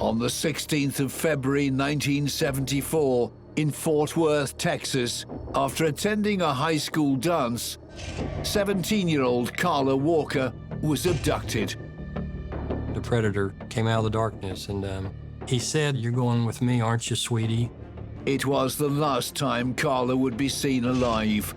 On the 16th of February 1974, in Fort Worth, Texas, after attending a high school dance, 17-year-old Carla Walker was abducted. The predator came out of the darkness and he said, "You're going with me, aren't you, sweetie?" It was the last time Carla would be seen alive.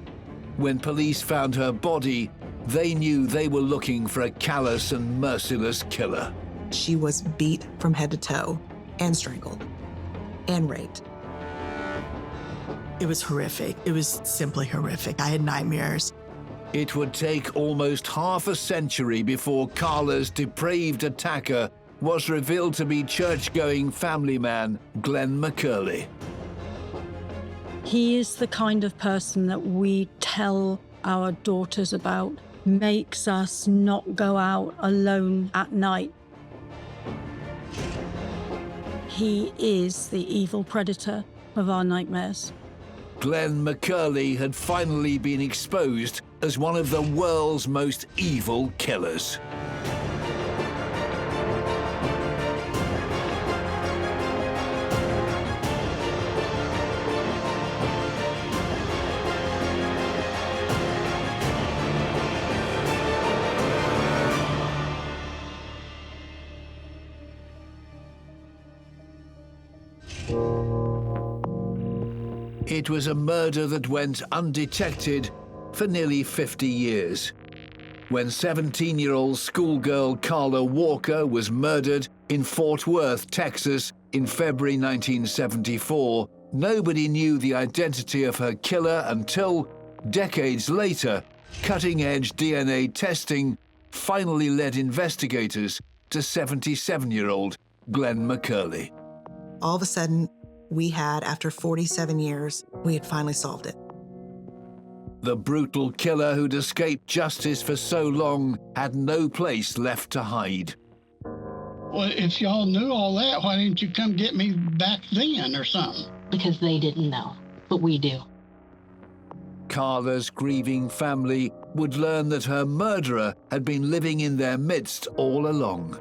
When police found her body, they knew they were looking for a callous and merciless killer. She was beat from head to toe and strangled and raped. It was horrific. It was simply horrific. I had nightmares. It would take almost half a century before Carla's depraved attacker was revealed to be church-going family man Glen McCurley. He is the kind of person that we tell our daughters about, makes us not go out alone at night. He is the evil predator of our nightmares. Glen McCurley had finally been exposed as one of the world's most evil killers. It was a murder that went undetected for nearly 50 years. When 17-year-old schoolgirl Carla Walker was murdered in Fort Worth, Texas in February 1974, nobody knew the identity of her killer until, decades later, cutting-edge DNA testing finally led investigators to 77-year-old Glen McCurley. All of a sudden, we had, after 47 years, we had finally solved it. The brutal killer who'd escaped justice for so long had no place left to hide. Well, if y'all knew all that, why didn't you come get me back then or something? Because they didn't know, but we do. Carla's grieving family would learn that her murderer had been living in their midst all along.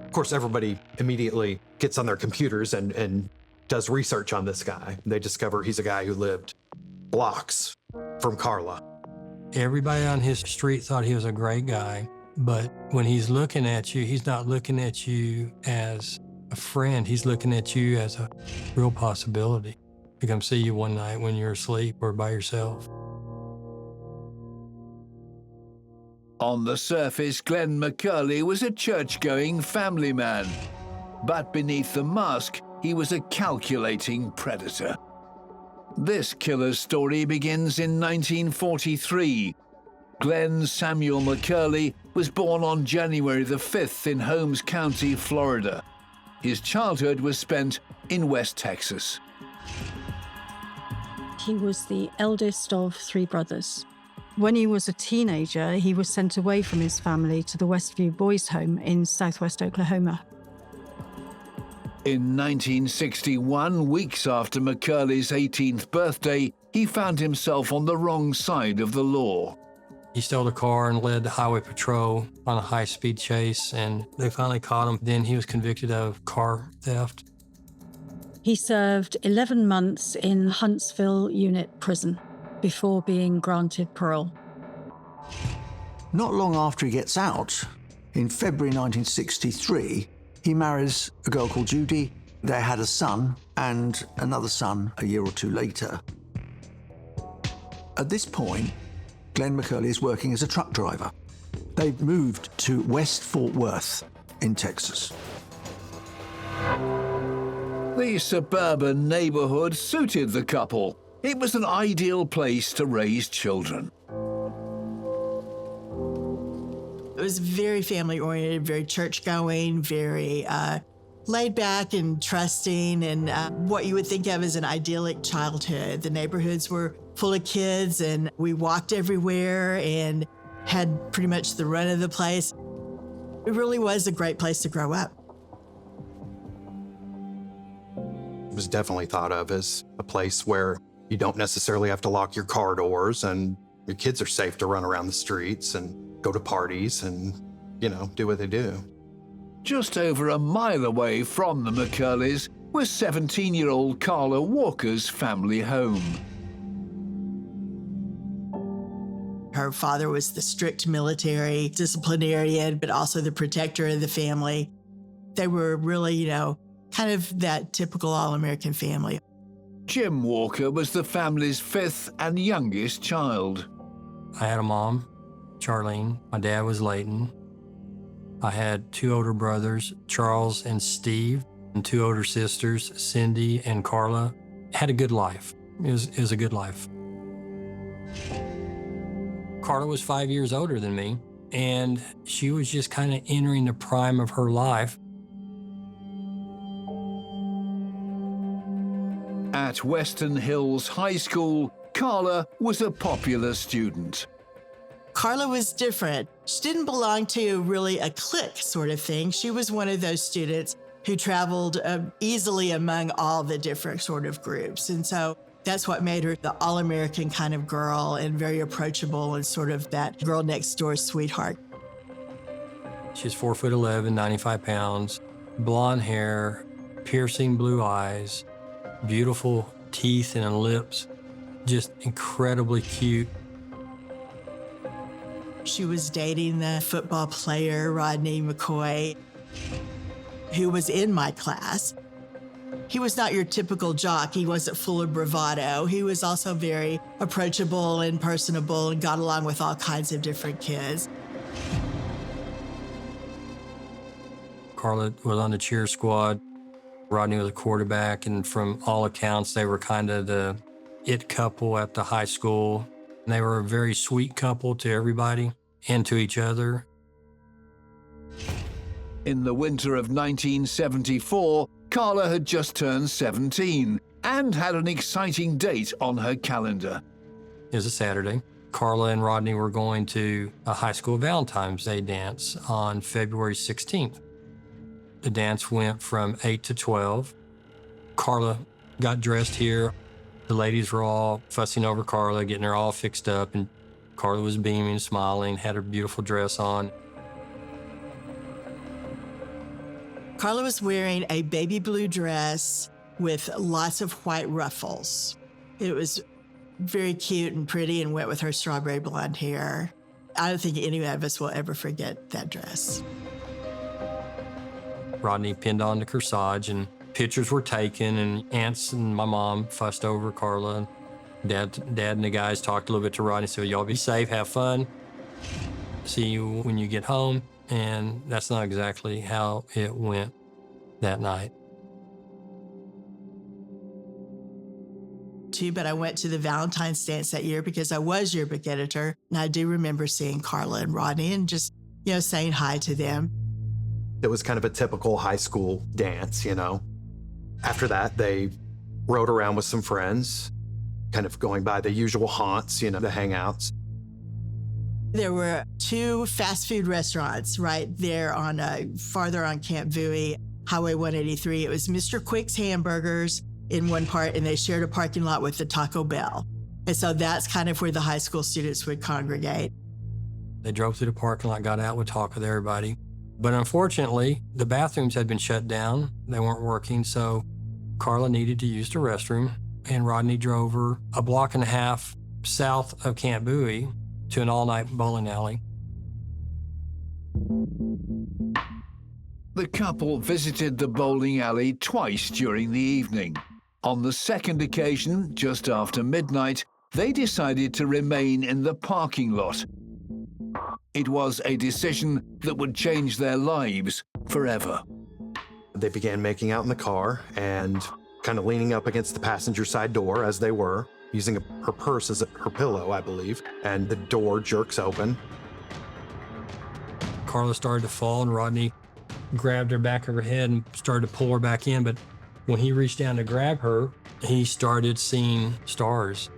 Of course, everybody immediately gets on their computers and does research on this guy. They discover he's a guy who lived blocks from Carla. Everybody on his street thought he was a great guy, but when he's looking at you, he's not looking at you as a friend. He's looking at you as a real possibility to come see you one night when you're asleep or by yourself. On the surface, Glen McCurley was a church-going family man. But beneath the mask, he was a calculating predator. This killer's story begins in 1943. Glen Samuel McCurley was born on January the 5th in Holmes County, Florida. His childhood was spent in West Texas. He was the eldest of 3 brothers. When he was a teenager, he was sent away from his family to the Westview Boys' Home in southwest Oklahoma. In 1961, weeks after McCurley's 18th birthday, he found himself on the wrong side of the law. He stole a car and led the highway patrol on a high-speed chase, and they finally caught him. Then he was convicted of car theft. He served 11 months in Huntsville Unit Prison before being granted parole. Not long after he gets out, in February 1963, he marries a girl called Judy. They had a son and another son a year or two later. At this point, Glen McCurley is working as a truck driver. They've moved to West Fort Worth in Texas. The suburban neighborhood suited the couple. It was an ideal place to raise children. It was very family-oriented, very church-going, very laid back and trusting, and what you would think of as an idyllic childhood. The neighborhoods were full of kids, and we walked everywhere and had pretty much the run of the place. It really was a great place to grow up. It was definitely thought of as a place where you don't necessarily have to lock your car doors, and your kids are safe to run around the streets and go to parties and, do what they do. Just over a mile away from the McCurleys was 17-year-old Carla Walker's family home. Her father was the strict military disciplinarian, but also the protector of the family. They were really, kind of that typical all-American family. Jim Walker was the family's fifth and youngest child. I had a mom, Charlene. My dad was Leighton. I had two older brothers, Charles and Steve, and two older sisters, Cindy and Carla. Had a good life. It was a good life. Carla was 5 years older than me, and she was just kind of entering the prime of her life. At Western Hills High School, Carla was a popular student. Carla was different. She didn't belong to really a clique sort of thing. She was one of those students who traveled easily among all the different sort of groups. And so that's what made her the all-American kind of girl and very approachable and sort of that girl next door sweetheart. She's 4'11", 95 pounds, blonde hair, piercing blue eyes, beautiful teeth and lips, just incredibly cute. She was dating the football player, Rodney McCoy, who was in my class. He was not your typical jock. He wasn't full of bravado. He was also very approachable and personable and got along with all kinds of different kids. Carla was on the cheer squad. Rodney was a quarterback, and from all accounts, they were kind of the it couple at the high school. And they were a very sweet couple to everybody and to each other. In the winter of 1974, Carla had just turned 17 and had an exciting date on her calendar. It was a Saturday. Carla and Rodney were going to a high school Valentine's Day dance on February 16th. The dance went from 8 to 12. Carla got dressed here. The ladies were all fussing over Carla, getting her all fixed up, and Carla was beaming, smiling, had her beautiful dress on. Carla was wearing a baby blue dress with lots of white ruffles. It was very cute and pretty and went with her strawberry blonde hair. I don't think any of us will ever forget that dress. Rodney pinned on the corsage, and pictures were taken, and aunts and my mom fussed over Carla. Dad and the guys talked a little bit to Rodney, said, y'all be safe, have fun. See you when you get home. And that's not exactly how it went that night. But I went to the Valentine's dance that year because I was yearbook editor. And I do remember seeing Carla and Rodney and just, saying hi to them. It was kind of a typical high school dance, After that, they rode around with some friends, kind of going by the usual haunts, the hangouts. There were two fast food restaurants right there on farther on Camp Vui, Highway 183. It was Mr. Quick's Hamburgers in one part, and they shared a parking lot with the Taco Bell. And so that's kind of where the high school students would congregate. They drove through the parking lot, got out, would talk with everybody. But unfortunately, the bathrooms had been shut down. They weren't working, so Carla needed to use the restroom, and Rodney drove her a block and a half south of Camp Vui to an all-night bowling alley. The couple visited the bowling alley twice during the evening. On the second occasion, just after midnight, they decided to remain in the parking lot. It was a decision that would change their lives forever. They began making out in the car and kind of leaning up against the passenger side door as they were, using her purse as her pillow, I believe, and the door jerks open. Carla started to fall, and Rodney grabbed her back of her head and started to pull her back in, but when he reached down to grab her, he started seeing stars.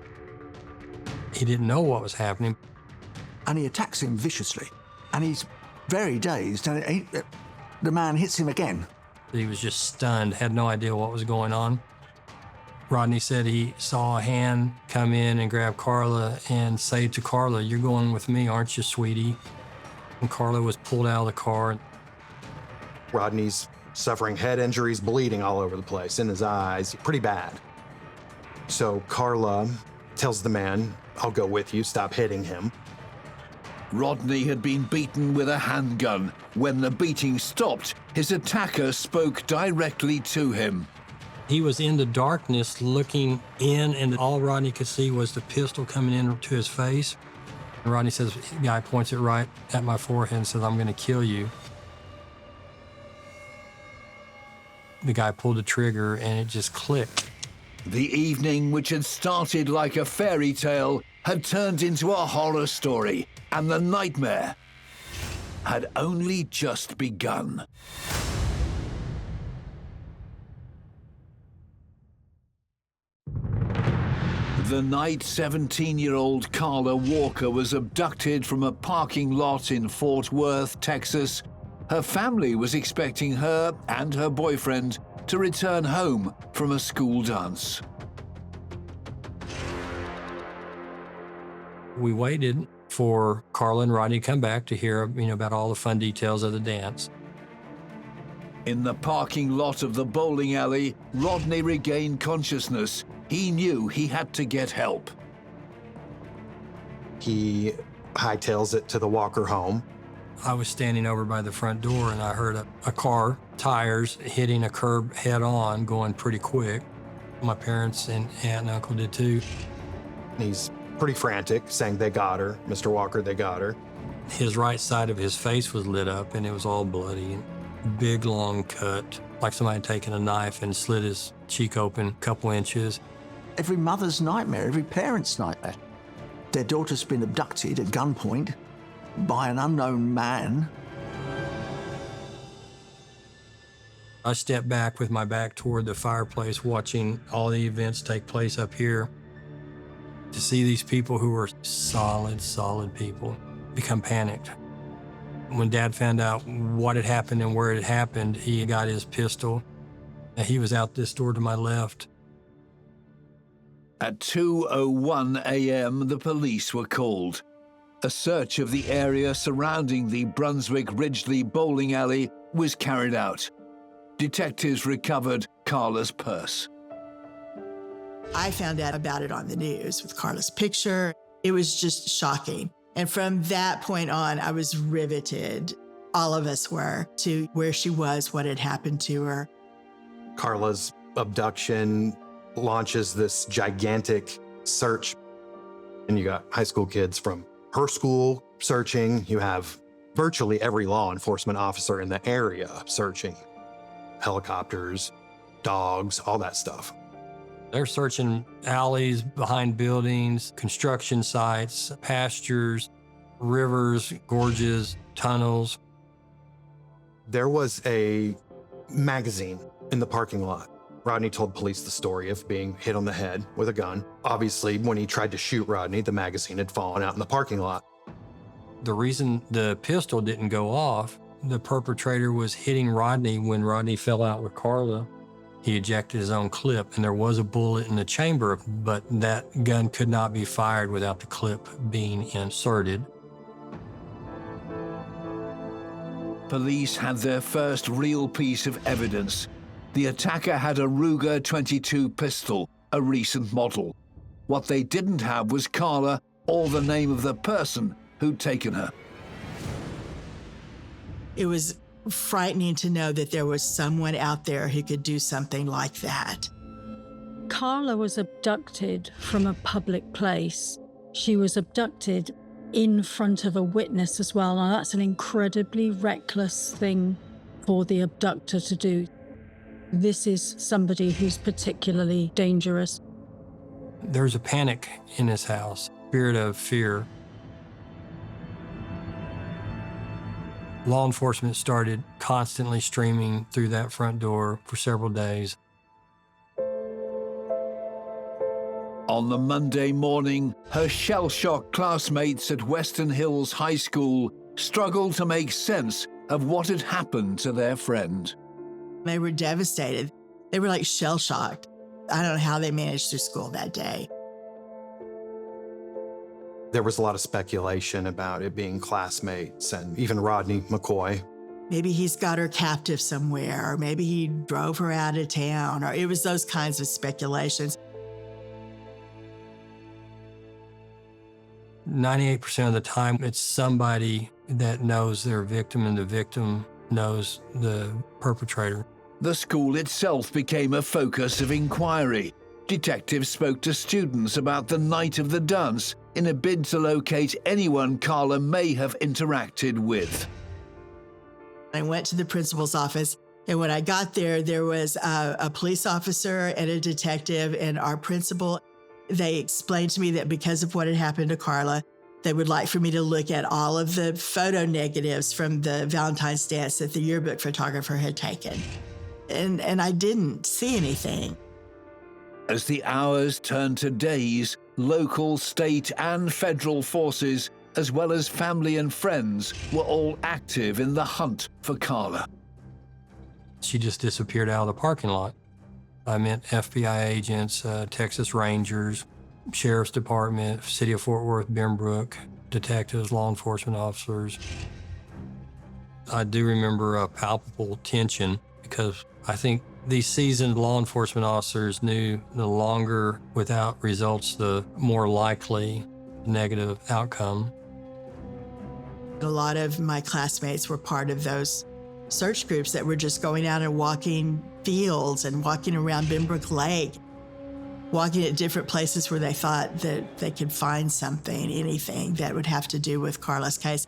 He didn't know what was happening. And he attacks him viciously, and he's very dazed, and the man hits him again. He was just stunned, had no idea what was going on. Rodney said he saw a hand come in and grab Carla and say to Carla, "You're going with me, aren't you, sweetie?" And Carla was pulled out of the car. Rodney's suffering head injuries, bleeding all over the place, in his eyes, pretty bad. So Carla tells the man, "I'll go with you, stop hitting him." Rodney had been beaten with a handgun. When the beating stopped, his attacker spoke directly to him. He was in the darkness looking in, and all Rodney could see was the pistol coming into his face. And Rodney says, the guy points it right at my forehead and says, "I'm going to kill you." The guy pulled the trigger and it just clicked. The evening, which had started like a fairy tale, had turned into a horror story, and the nightmare had only just begun. The night 17-year-old Carla Walker was abducted from a parking lot in Fort Worth, Texas. Her family was expecting her and her boyfriend to return home from a school dance. We waited for Carla and Rodney to come back to hear, about all the fun details of the dance. In the parking lot of the bowling alley, Rodney regained consciousness. He knew he had to get help. He hightails it to the Walker home. I was standing over by the front door and I heard a car, tires hitting a curb head on, going pretty quick. My parents and aunt and uncle did too. He's pretty frantic, saying, "They got her, Mr. Walker, they got her." His right side of his face was lit up and it was all bloody. Big, long cut, like somebody had taken a knife and slit his cheek open a couple inches. Every mother's nightmare, every parent's nightmare. Their daughter's been abducted at gunpoint by an unknown man. I stepped back with my back toward the fireplace, watching all the events take place up here. To see these people who were solid people become panicked. When Dad found out what had happened and where it happened, he got his pistol. He was out this door to my left. At 2:01 a.m., the police were called. A search of the area surrounding the Brunswick Ridgely bowling alley was carried out. Detectives recovered Carla's purse. I found out about it on the news with Carla's picture. It was just shocking. And from that point on, I was riveted, all of us were, to where she was, what had happened to her. Carla's abduction launches this gigantic search. And you got high school kids from her school searching. You have virtually every law enforcement officer in the area searching. Helicopters, dogs, all that stuff. They're searching alleys, behind buildings, construction sites, pastures, rivers, gorges, tunnels. There was a magazine in the parking lot. Rodney told police the story of being hit on the head with a gun. Obviously, when he tried to shoot Rodney, the magazine had fallen out in the parking lot. The reason the pistol didn't go off, the perpetrator was hitting Rodney when Rodney fell out with Carla. He ejected his own clip, and there was a bullet in the chamber, but that gun could not be fired without the clip being inserted. Police had their first real piece of evidence. The attacker had a Ruger .22 pistol, a recent model. What they didn't have was Carla or the name of the person who'd taken her. It was frightening to know that there was someone out there who could do something like that. Carla was abducted from a public place. She was abducted in front of a witness as well. Now, that's an incredibly reckless thing for the abductor to do. This is somebody who's particularly dangerous. There's a panic in this house, spirit of fear. Law enforcement started constantly streaming through that front door for several days. On the Monday morning, her shell-shocked classmates at Western Hills High School struggled to make sense of what had happened to their friend. They were devastated. They were like shell-shocked. I don't know how they managed through school that day. There was a lot of speculation about it being classmates and even Rodney McCoy. maybe he's got her captive somewhere, or maybe he drove her out of town, or it was those kinds of speculations. 98% of the time, it's somebody that knows their victim, and the victim knows the perpetrator. The school itself became a focus of inquiry. Detectives spoke to students about the night of the dance in a bid to locate anyone Carla may have interacted with. I went to the principal's office, and when I got there, there was a police officer and a detective and our principal. They explained to me that because of what had happened to Carla, they would like for me to look at all of the photo negatives from the Valentine's dance that the yearbook photographer had taken. And I didn't see anything. As the hours turned to days, local, state, and federal forces, as well as family and friends, were all active in the hunt for Carla. She just disappeared out of the parking lot. I met FBI agents, Texas Rangers, Sheriff's Department, City of Fort Worth, Benbrook, detectives, law enforcement officers. I do remember a palpable tension because I think these seasoned law enforcement officers knew the longer without results, the more likely negative outcome. A lot of my classmates were part of those search groups that were just going out and walking fields and walking around Benbrook Lake, walking at different places where they thought that they could find something, anything that would have to do with Carla's case.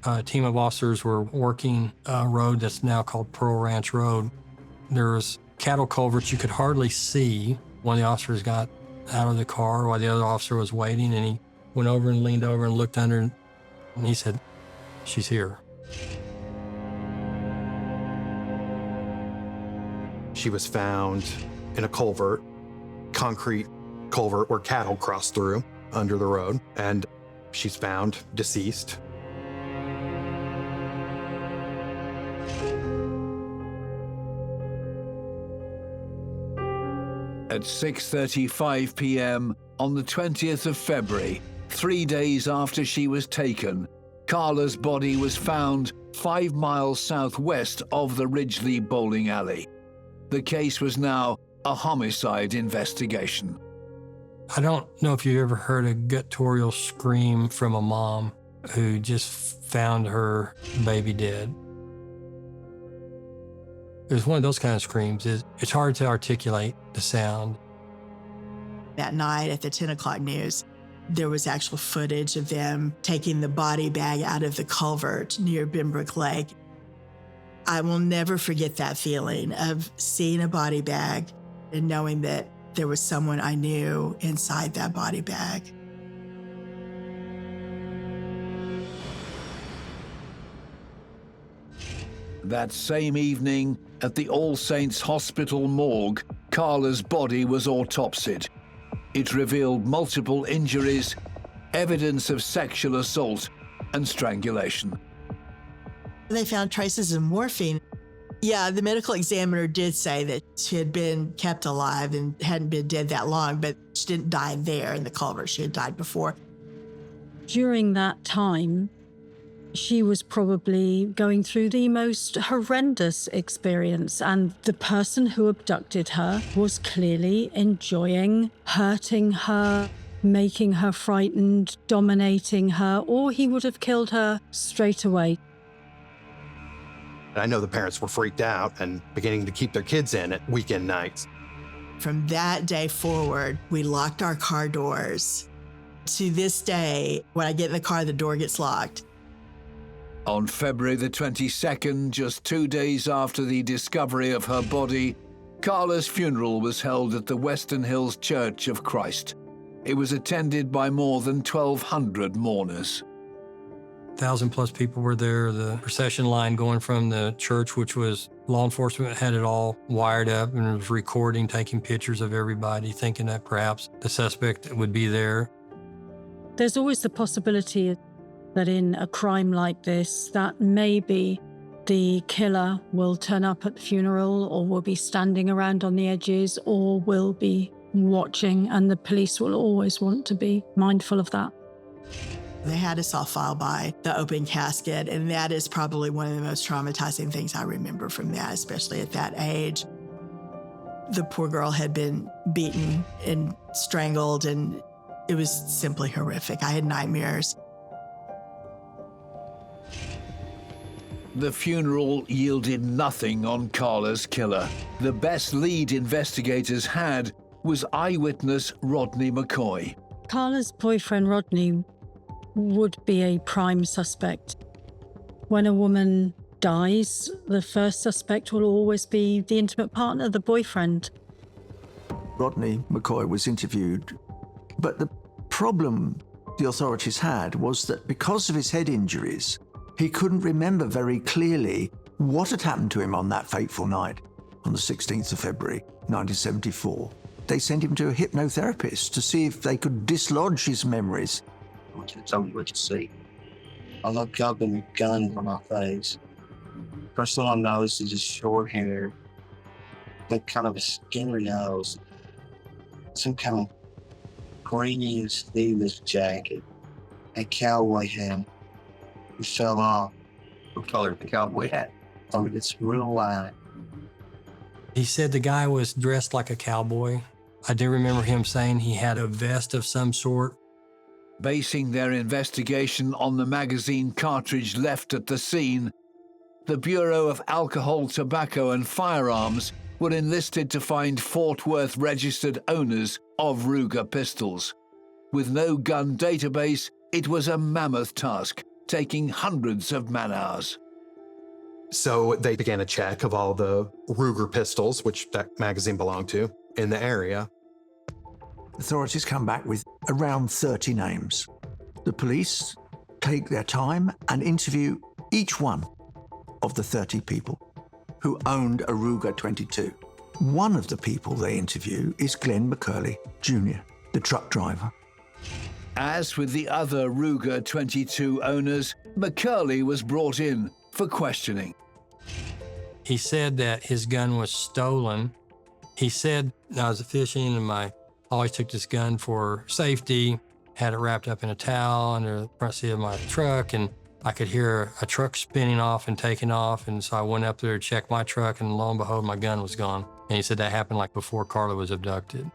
A team of officers were working a road that's now called Pearl Ranch Road. There was cattle culverts you could hardly see. One of the officers got out of the car while the other officer was waiting, and he went over and leaned over and looked under, and he said, "She's here." She was found in a culvert, concrete culvert where cattle crossed through under the road, and she's found deceased. At 6:35 p.m. on the 20th of February, 3 days after she was taken, Carla's body was found 5 miles southwest of the Ridgely bowling alley. The case was now a homicide investigation. I don't know if you ever heard a guttural scream from a mom who just found her baby dead. It was one of those kind of screams. It's hard to articulate the sound. That night at the 10 o'clock news, there was actual footage of them taking the body bag out of the culvert near Benbrook Lake. I will never forget that feeling of seeing a body bag and knowing that there was someone I knew inside that body bag. That same evening, at the All Saints Hospital morgue, Carla's body was autopsied. It revealed multiple injuries, evidence of sexual assault, and strangulation. They found traces of morphine. Yeah, the medical examiner did say that she had been kept alive and hadn't been dead that long, but she didn't die there in the culvert. She had died before. During that time, she was probably going through the most horrendous experience, and the person who abducted her was clearly enjoying hurting her, making her frightened, dominating her, or he would have killed her straight away. I know the parents were freaked out and beginning to keep their kids in at weekend nights. From that day forward, we locked our car doors. To this day, when I get in the car, the door gets locked. On February the 22nd, just 2 days after the discovery of her body, Carla's funeral was held at the Western Hills Church of Christ. It was attended by more than 1,200 mourners. 1,000+ people were there. The procession line going from the church, which was law enforcement, had it all wired up and was recording, taking pictures of everybody, thinking that perhaps the suspect would be there. There's always the possibility that in a crime like this, that maybe the killer will turn up at the funeral or will be standing around on the edges or will be watching, and the police will always want to be mindful of that. They had us all file by the open casket, and that is probably one of the most traumatizing things I remember from that, especially at that age. The poor girl had been beaten and strangled, and it was simply horrific. I had nightmares. The funeral yielded nothing on Carla's killer. The best lead investigators had was eyewitness Rodney McCoy. Carla's boyfriend, Rodney, would be a prime suspect. When a woman dies, the first suspect will always be the intimate partner, the boyfriend. Rodney McCoy was interviewed, but the problem the authorities had was that because of his head injuries, he couldn't remember very clearly what had happened to him on that fateful night, on the 16th of February, 1974. They sent him to a hypnotherapist to see if they could dislodge his memories. I want you to tell me what you see. I look up and a gun on my face. First thing I noticed is his short hair, like kind of a skinny nose, some kind of green sleeveless jacket, and cowboy hat. He fell off. What color the cowboy hat? It's real light. He said the guy was dressed like a cowboy. I do remember him saying he had a vest of some sort. Basing their investigation on the magazine cartridge left at the scene, the Bureau of Alcohol, Tobacco and Firearms were enlisted to find Fort Worth registered owners of Ruger pistols. With no gun database, it was a mammoth task, taking hundreds of man-hours. So they began a check of all the Ruger pistols, which that magazine belonged to, in the area. Authorities come back with around 30 names. The police take their time and interview each one of the 30 people who owned a Ruger 22. One of the people they interview is Glen McCurley Jr., the truck driver. As with the other Ruger 22 owners, McCurley was brought in for questioning. He said that his gun was stolen. He said, I was fishing and I always took this gun for safety, had it wrapped up in a towel under the front seat of my truck, and I could hear a truck spinning off and taking off. And so I went up there to check my truck, and lo and behold, my gun was gone. And he said that happened like before Carla was abducted.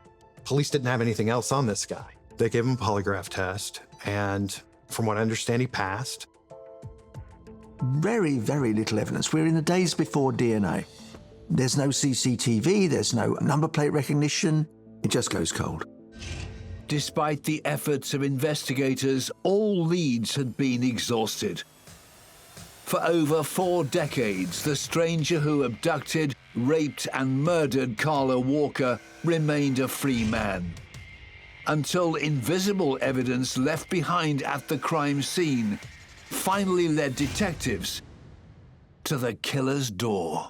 Police didn't have anything else on this guy. They gave him a polygraph test, and from what I understand, he passed. Very, very little evidence. We're in the days before DNA. There's no CCTV, there's no number plate recognition. It just goes cold. Despite the efforts of investigators, all leads had been exhausted. For over 4 decades, the stranger who abducted, raped, and murdered Carla Walker remained a free man. Until invisible evidence left behind at the crime scene finally led detectives to the killer's door.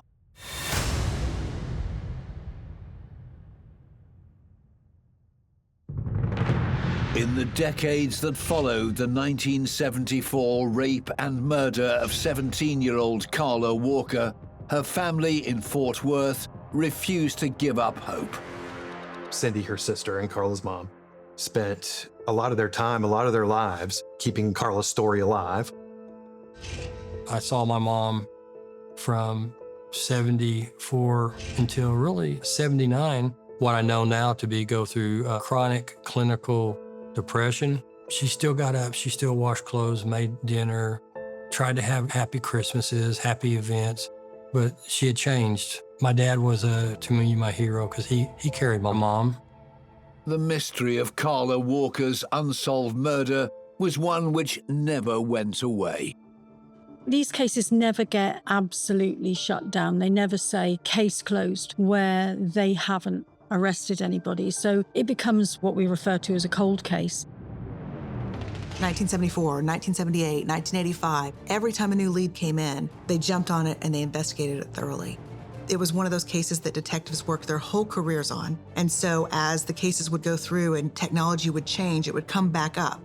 In the decades that followed the 1974 rape and murder of 17-year-old Carla Walker, her family in Fort Worth refused to give up hope. Cindy, her sister, and Carla's mom spent a lot of their time, a lot of their lives keeping Carla's story alive. I saw my mom from 74 until really 79, what I know now to be go through chronic clinical depression. She still got up, she still washed clothes, made dinner, tried to have happy Christmases, happy events, but she had changed. My dad was, to me, my hero because he carried my mom. The mystery of Carla Walker's unsolved murder was one which never went away. These cases never get absolutely shut down. They never say case closed where they haven't arrested anybody. So it becomes what we refer to as a cold case. 1974, 1978, 1985, every time a new lead came in, they jumped on it and they investigated it thoroughly. It was one of those cases that detectives worked their whole careers on. And so as the cases would go through and technology would change, it would come back up.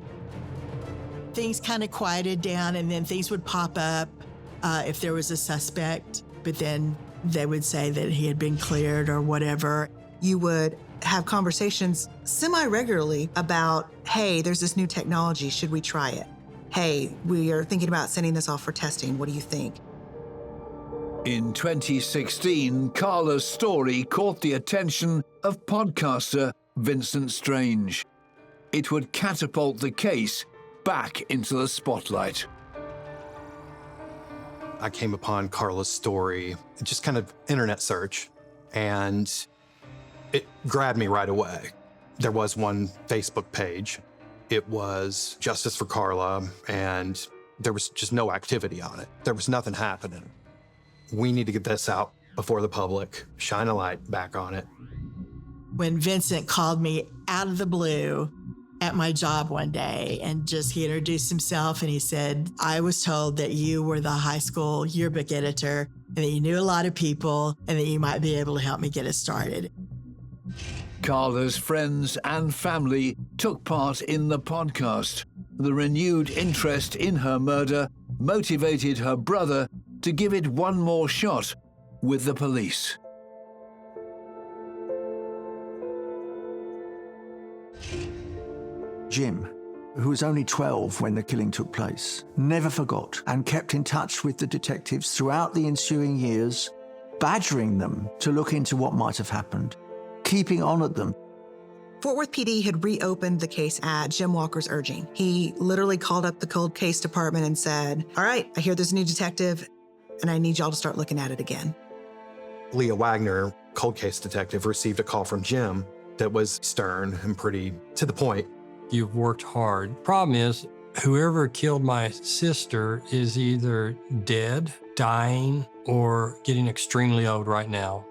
Things kind of quieted down, and then things would pop up if there was a suspect, but then they would say that he had been cleared or whatever. You would have conversations semi-regularly about, hey, there's this new technology, should we try it? hey, we are thinking about sending this off for testing. What do you think? In 2016, Carla's story caught the attention of podcaster Vincent Strange. It would catapult the case back into the spotlight. I came upon Carla's story, just kind of internet search, and it grabbed me right away. There was one Facebook page. It was Justice for Carla, and there was just no activity on it. There was nothing happening. We need to get this out before the public, shine a light back on it. When Vincent called me out of the blue at my job one day and he introduced himself and he said, I was told that you were the high school yearbook editor and that you knew a lot of people and that you might be able to help me get it started. Carla's friends and family took part in the podcast. The renewed interest in her murder motivated her brother to give it one more shot with the police. Jim, who was only 12 when the killing took place, never forgot and kept in touch with the detectives throughout the ensuing years, badgering them to look into what might have happened, keeping on at them. Fort Worth PD had reopened the case at Jim Walker's urging. He literally called up the cold case department and said, all right, I hear there's a new detective and I need y'all to start looking at it again. Leah Wagner, cold case detective, received a call from Jim that was stern and pretty to the point. You've worked hard. Problem is, whoever killed my sister is either dead, dying, or getting extremely old right now.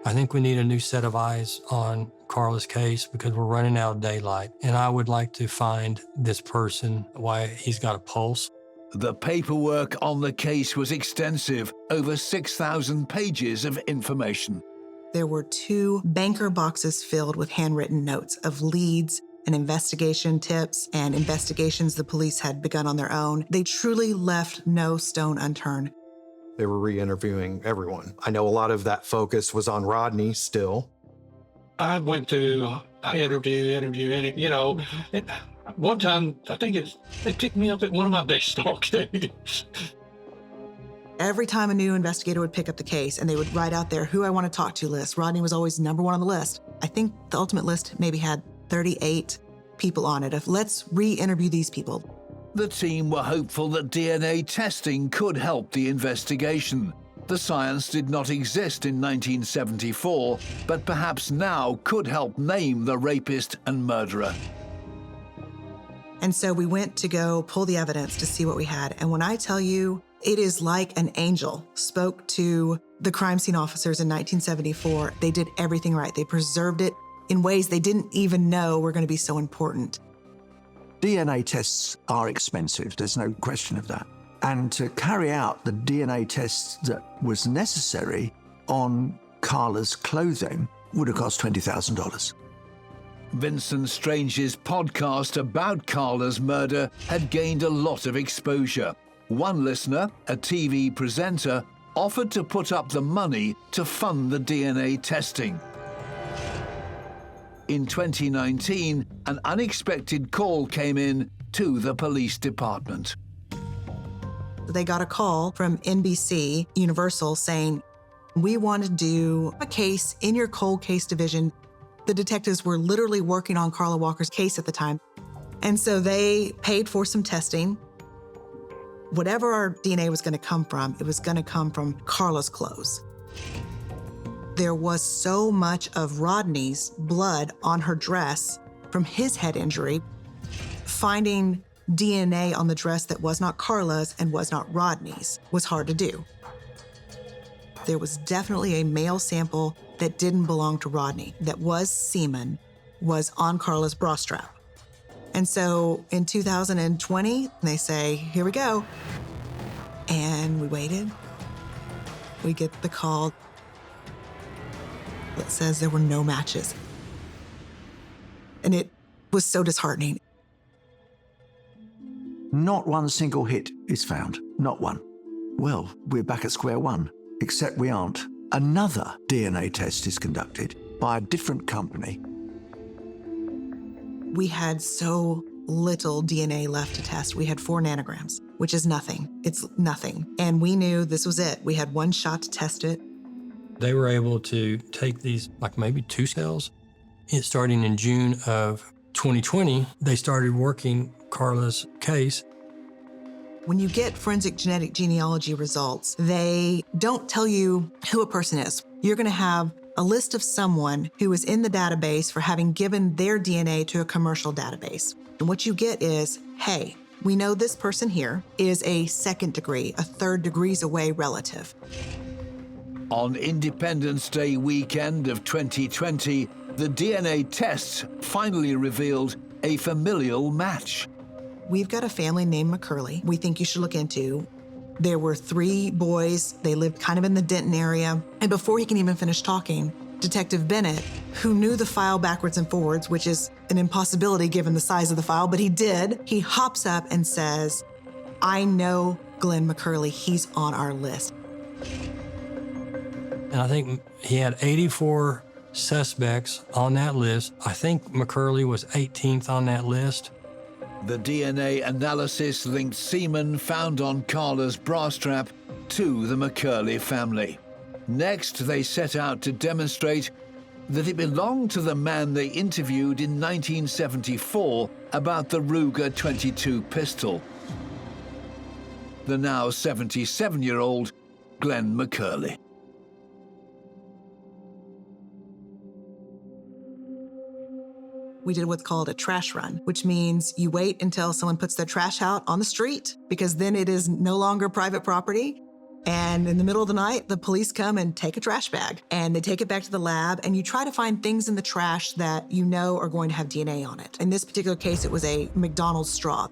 I think we need a new set of eyes on Carla's case because we're running out of daylight. And I would like to find this person, why he's got a pulse. The paperwork on the case was extensive, over 6,000 pages of information. There were 2 banker boxes filled with handwritten notes of leads and investigation tips and investigations the police had begun on their own. They truly left no stone unturned. They were re-interviewing everyone. I know a lot of that focus was on Rodney still. I went to interview, you know. One time, I think they picked me up at one of my baseball games. Every time a new investigator would pick up the case and they would write out their who I want to talk to list, Rodney was always number 1 on the list. I think the ultimate list maybe had 38 people on it of let's re-interview these people. The team were hopeful that DNA testing could help the investigation. The science did not exist in 1974, but perhaps now could help name the rapist and murderer. And so we went to go pull the evidence to see what we had. And when I tell you, it is like an angel spoke to the crime scene officers in 1974. They did everything right. They preserved it in ways they didn't even know were going to be so important. DNA tests are expensive, there's no question of that. And to carry out the DNA test that was necessary on Carla's clothing would have cost $20,000. Vincent Strange's podcast about Carla's murder had gained a lot of exposure. One listener, a TV presenter, offered to put up the money to fund the DNA testing. In 2019, an unexpected call came in to the police department. They got a call from NBC Universal saying, we want to do a case in your cold case division. The detectives were literally working on Carla Walker's case at the time. And so they paid for some testing. Whatever our DNA was going to come from, it was going to come from Carla's clothes. There was so much of Rodney's blood on her dress from his head injury. Finding DNA on the dress that was not Carla's and was not Rodney's was hard to do. There was definitely a male sample that didn't belong to Rodney, that was semen, was on Carla's bra strap. And so in 2020, they say, here we go. And we waited. We get the call that says there were no matches. And it was so disheartening. Not one single hit is found. Not one. Well, we're back at square one, except we aren't. Another DNA test is conducted by a different company. We had so little DNA left to test. We had 4 nanograms, which is nothing. It's nothing. And we knew this was it. We had 1 shot to test it. They were able to take these, like maybe 2 cells. Starting in June of 2020, they started working Carla's case. When you get forensic genetic genealogy results, they don't tell you who a person is. You're going to have a list of someone who is in the database for having given their DNA to a commercial database. And what you get is, hey, we know this person here is a 2nd degree, a 3rd degrees away relative. On Independence Day weekend of 2020, the DNA tests finally revealed a familial match. We've got a family named McCurley we think you should look into. There were 3 boys. They lived kind of in the Denton area. And before he can even finish talking, Detective Bennett, who knew the file backwards and forwards, which is an impossibility given the size of the file, but he did, he hops up and says, I know Glen McCurley. He's on our list. And I think he had 84 suspects on that list. I think McCurley was 18th on that list. The DNA analysis linked semen found on Carla's bra strap to the McCurley family. Next, they set out to demonstrate that it belonged to the man they interviewed in 1974 about the Ruger 22 pistol. The now 77-year-old Glen McCurley. We did what's called a trash run, which means you wait until someone puts their trash out on the street, because then it is no longer private property. And in the middle of the night, the police come and take a trash bag and they take it back to the lab, and you try to find things in the trash that you know are going to have DNA on it. In this particular case, it was a McDonald's straw.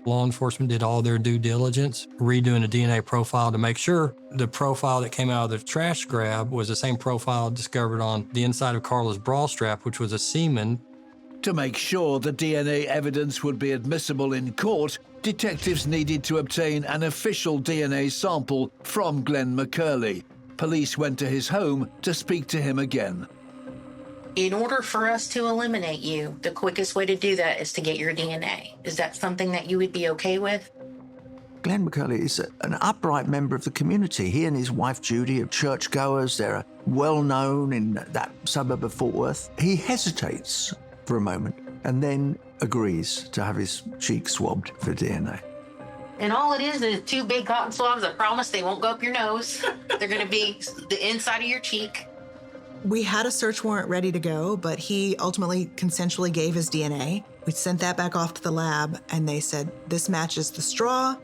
Law enforcement did all their due diligence, redoing a DNA profile to make sure the profile that came out of the trash grab was the same profile discovered on the inside of Carla's bra strap, which was a semen. To make sure the DNA evidence would be admissible in court, detectives needed to obtain an official DNA sample from Glen McCurley. Police went to his home to speak to him again. In order for us to eliminate you, the quickest way to do that is to get your DNA. Is that something that you would be okay with? Glen McCurley is an upright member of the community. He and his wife Judy are churchgoers. They're well known in that suburb of Fort Worth. He hesitates for a moment and then agrees to have his cheek swabbed for DNA. And all it is 2 big cotton swabs. I promise they won't go up your nose. They're going to be the inside of your cheek. We had a search warrant ready to go, but he ultimately consensually gave his DNA. We sent that back off to the lab, and they said, this matches the straw,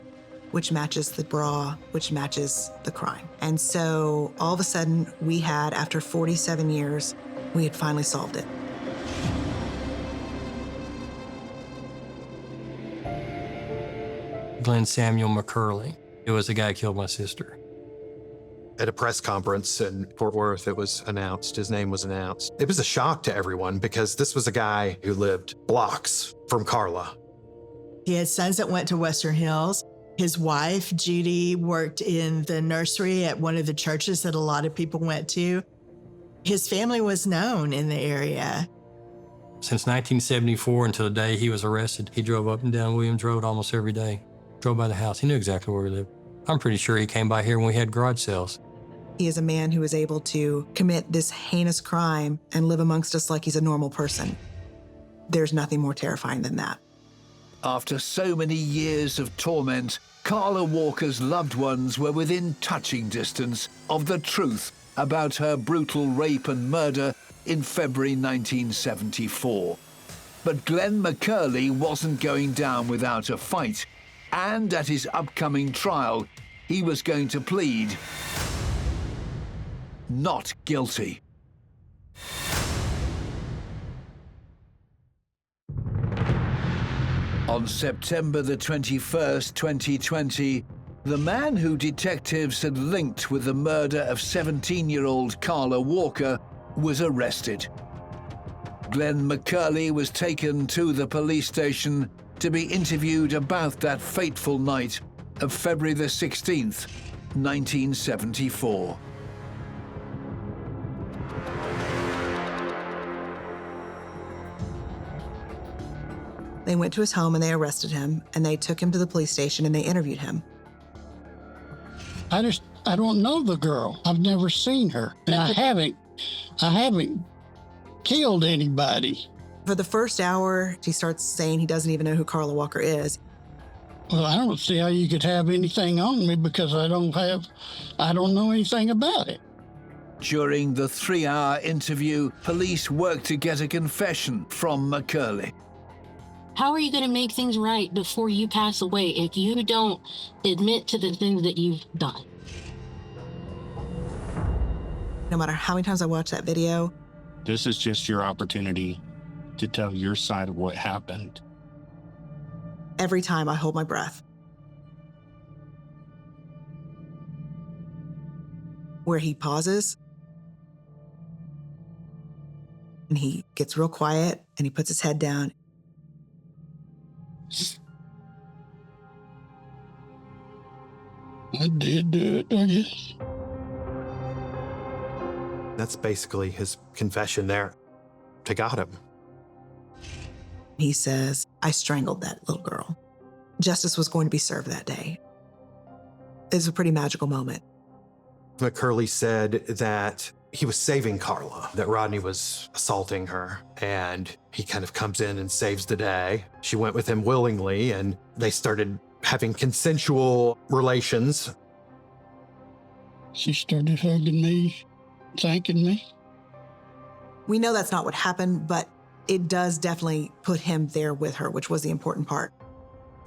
which matches the bra, which matches the crime. And so all of a sudden, we had, after 47 years, we had finally solved it. Glen Samuel McCurley. It was the guy who killed my sister. At a press conference in Fort Worth, it was announced, his name was announced. It was a shock to everyone because this was a guy who lived blocks from Carla. He had sons that went to Western Hills. His wife, Judy, worked in the nursery at one of the churches that a lot of people went to. His family was known in the area. Since 1974 until the day he was arrested, he drove up and down Williams Road almost every day. Drove by the house. He knew exactly where we lived. I'm pretty sure he came by here when we had garage sales. He is a man who is able to commit this heinous crime and live amongst us like he's a normal person. There's nothing more terrifying than that. After so many years of torment, Carla Walker's loved ones were within touching distance of the truth about her brutal rape and murder in February 1974. But Glen McCurley wasn't going down without a fight. And at his upcoming trial, he was going to plead not guilty. On September the 21st, 2020, the man who detectives had linked with the murder of 17-year-old Carla Walker was arrested. Glen McCurley was taken to the police station to be interviewed about that fateful night of February the 16th, 1974. They went to his home and they arrested him, and they took him to the police station and they interviewed him. I don't know the girl. I've never seen her. And I haven't killed anybody. For the first hour, he starts saying he doesn't even know who Carla Walker is. Well, I don't see how you could have anything on me because I don't know anything about it. During the 3-hour interview, police worked to get a confession from McCurley. How are you going to make things right before you pass away if you don't admit to the things that you've done? No matter how many times I watch that video, this is just your opportunity to tell your side of what happened. every time I hold my breath. Where he pauses, and he gets real quiet, and he puts his head down. I did do it, I guess. That's basically his confession there. They got him. He says, I strangled that little girl. Justice was going to be served that day. It's a pretty magical moment. McCurley said that he was saving Carla, that Rodney was assaulting her, and he kind of comes in and saves the day. She went with him willingly, and they started having consensual relations. She started hugging me, thanking me. We know that's not what happened, but it does definitely put him there with her, which was the important part.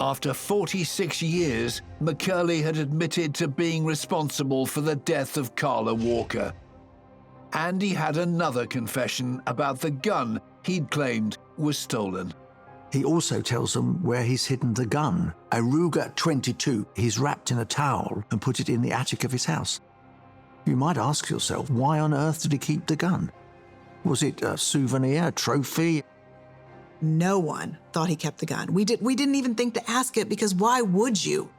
After 46 years, McCurley had admitted to being responsible for the death of Carla Walker. And he had another confession about the gun he'd claimed was stolen. He also tells them where he's hidden the gun, a Ruger 22. He's wrapped in a towel and put it in the attic of his house. You might ask yourself, why on earth did he keep the gun? Was it a souvenir, a trophy? No one thought he kept the gun. We didn't even think to ask it, because why would you?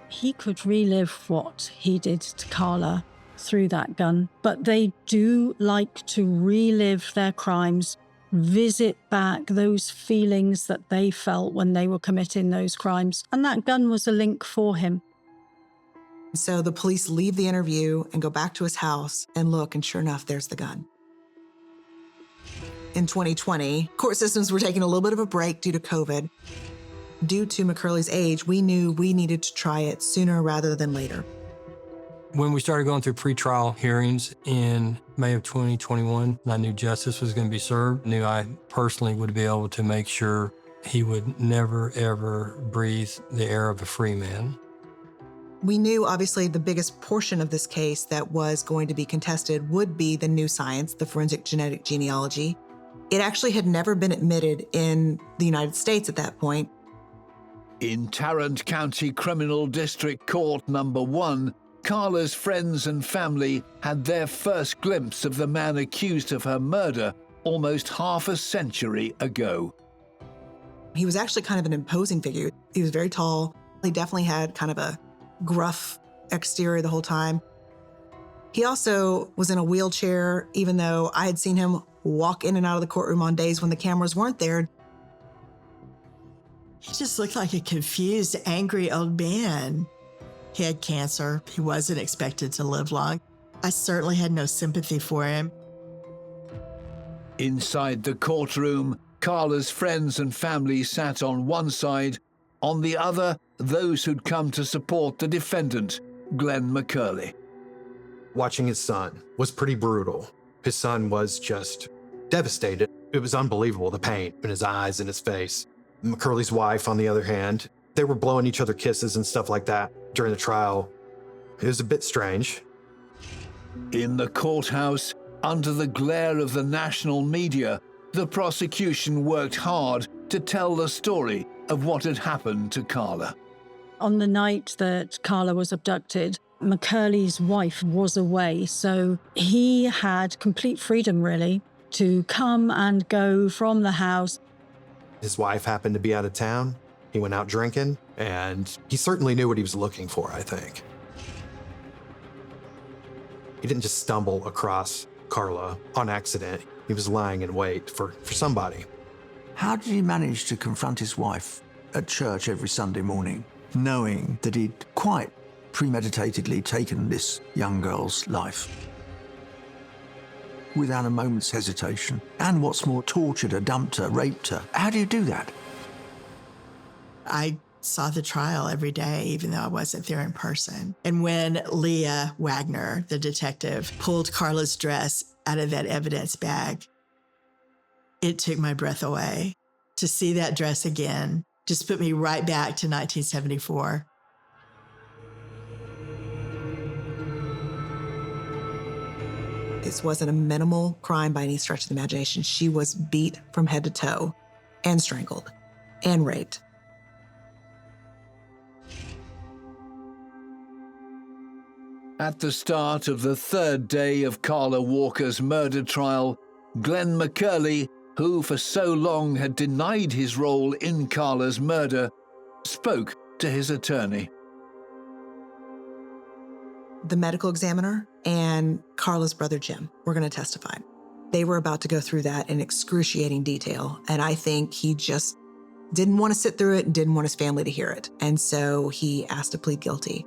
He could relive what he did to Carla through that gun, but they do like to relive their crimes, visit back those feelings that they felt when they were committing those crimes. And that gun was a link for him. So the police leave the interview and go back to his house and look, and sure enough, there's the gun. In 2020, court systems were taking a little bit of a break due to COVID. Due to McCurley's age, we knew we needed to try it sooner rather than later. When we started going through pretrial hearings in May of 2021, I knew justice was going to be served. I knew I personally would be able to make sure he would never, ever breathe the air of a free man. We knew, obviously, the biggest portion of this case that was going to be contested would be the new science, the forensic genetic genealogy. It actually had never been admitted in the United States at that point. In Tarrant County Criminal District Court Number 1, Carla's friends and family had their first glimpse of the man accused of her murder almost half a century ago. He was actually kind of an imposing figure. He was very tall. He definitely had kind of a gruff exterior the whole time. He also was in a wheelchair, even though I had seen him walk in and out of the courtroom on days when the cameras weren't there. He just looked like a confused, angry old man. He had cancer. He wasn't expected to live long. I certainly had no sympathy for him. Inside the courtroom, Carla's friends and family sat on one side. On the other, those who'd come to support the defendant, Glen McCurley. Watching his son was pretty brutal. His son was just devastated. It was unbelievable, the pain in his eyes and his face. McCurley's wife, on the other hand, they were blowing each other kisses and stuff like that during the trial. It was a bit strange. In the courthouse, under the glare of the national media, the prosecution worked hard to tell the story of what had happened to Carla. On the night that Carla was abducted, McCurley's wife was away, so he had complete freedom, really, to come and go from the house. His wife happened to be out of town. He went out drinking, and he certainly knew what he was looking for, I think. He didn't just stumble across Carla on accident. He was lying in wait for somebody. How did he manage to confront his wife at church every Sunday morning, knowing that he'd quite premeditatedly taken this young girl's life? Without a moment's hesitation. And what's more, tortured her, dumped her, raped her. How do you do that? I saw the trial every day, even though I wasn't there in person. And when Leah Wagner, the detective, pulled Carla's dress out of that evidence bag, it took my breath away. To see that dress again just put me right back to 1974. This wasn't a minimal crime by any stretch of the imagination. She was beat from head to toe and strangled and raped. At the start of the third day of Carla Walker's murder trial, Glen McCurley, who for so long had denied his role in Carla's murder, spoke to his attorney. The medical examiner and Carla's brother Jim were going to testify. They were about to go through that in excruciating detail, and I think he just didn't want to sit through it and didn't want his family to hear it, and so he asked to plead guilty.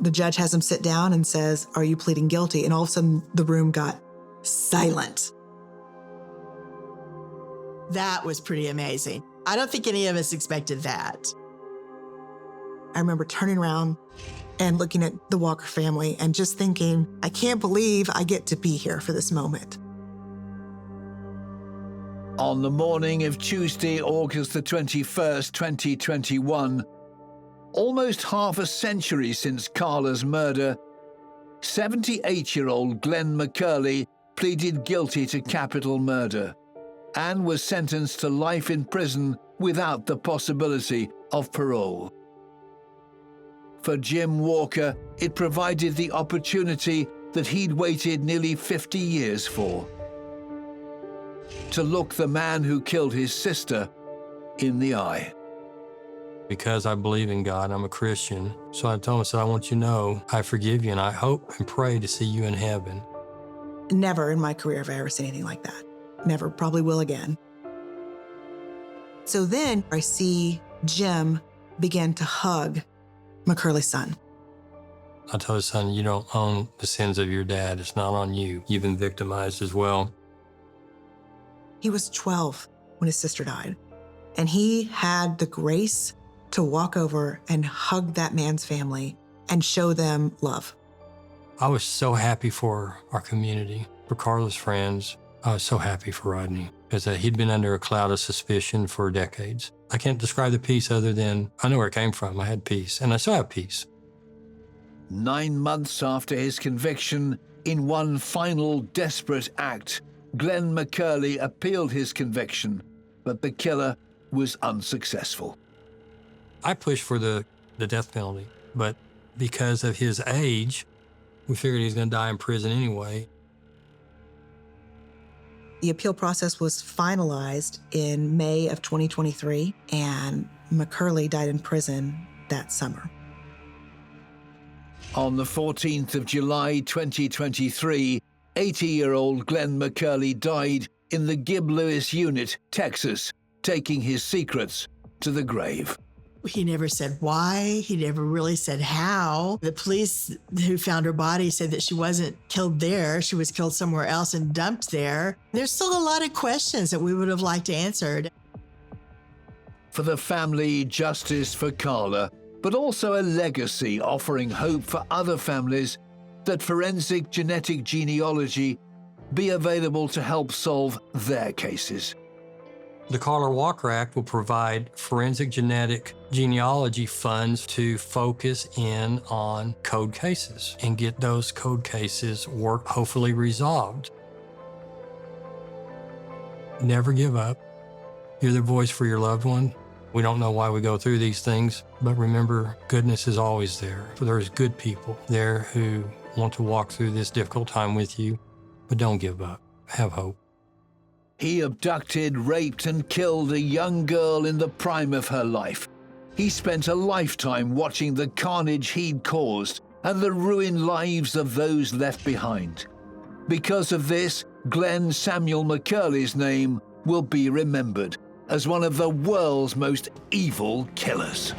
The judge has him sit down and says, "Are you pleading guilty?" And all of a sudden, the room got silent. That was pretty amazing. I don't think any of us expected that. I remember turning around and looking at the Walker family and just thinking, I can't believe I get to be here for this moment. On the morning of Tuesday, August the 21st, 2021, almost half a century since Carla's murder, 78-year-old Glen McCurley pleaded guilty to capital murder and was sentenced to life in prison without the possibility of parole. For Jim Walker, it provided the opportunity that he'd waited nearly 50 years for. To look the man who killed his sister in the eye. Because I believe in God, I'm a Christian. So I told him, I said, I want you to know I forgive you and I hope and pray to see you in heaven. Never in my career have I ever seen anything like that. Never, probably will again. So then I see Jim begin to hug McCurley's son. I told his son, you don't own the sins of your dad. It's not on you. You've been victimized as well. He was 12 when his sister died, and he had the grace to walk over and hug that man's family and show them love. I was so happy for our community, for Carla's friends. I was so happy for Rodney because he'd been under a cloud of suspicion for decades. I can't describe the peace other than I know where it came from. I had peace, and I still have peace. 9 months after his conviction, in one final desperate act, Glen McCurley appealed his conviction, but the killer was unsuccessful. I pushed for the death penalty, but because of his age, we figured he was going to die in prison anyway. The appeal process was finalized in May of 2023, and McCurley died in prison that summer. On the 14th of July 2023, 80-year-old Glen McCurley died in the Gib Lewis unit, Texas, taking his secrets to the grave. He never said why. He never really said how. The police who found her body said that she wasn't killed there. She was killed somewhere else and dumped there. There's still a lot of questions that we would have liked answered. For the family, justice for Carla, but also a legacy offering hope for other families that forensic genetic genealogy be available to help solve their cases. The Carla Walker Act will provide forensic genetic genealogy funds to focus in on code cases and get those code cases hopefully resolved. Never give up. You're the voice for your loved one. We don't know why we go through these things, but remember, goodness is always there. There's good people there who want to walk through this difficult time with you, but don't give up. Have hope. He abducted, raped, and killed a young girl in the prime of her life. He spent a lifetime watching the carnage he'd caused and the ruined lives of those left behind. Because of this, Glen Samuel McCurley's name will be remembered as one of the world's most evil killers.